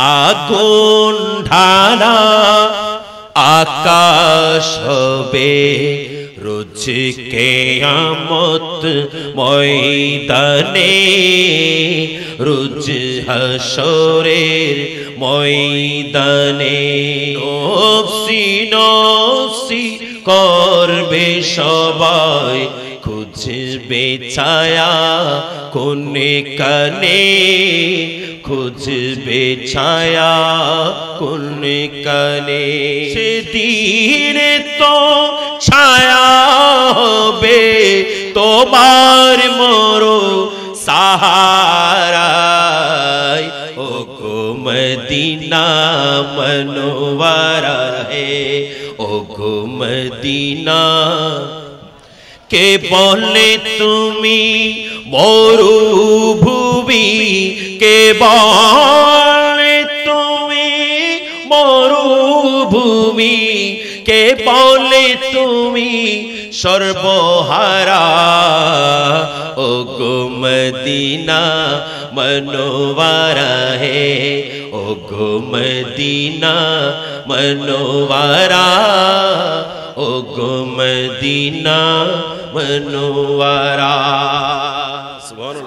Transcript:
আগুন ঢালা আকাশ হবে রোজ কিয়ামত ময়দানে রোজ হাসরের ময়দানে নফসি নফসি করবে সবাই খুঁজবে ছায়া কোনে কানে খুঁজবে ছায়া কোনে কানে সেদিন তো ছায়া হবে তোমার মরো সাহারায় ও গো মদিনা মনোয়ারা হে ও গো মদিনা কে বলে তুমি মরুভূমি কে বলে তুমি মরুভূমি কে বলে তুমি সর্বহারা ও গো মদিনা মনোয়ারা হে ও গো মদিনা মনোয়ারা ও গো মদিনা মনোয়ারা। সুবহানাল্লাহ।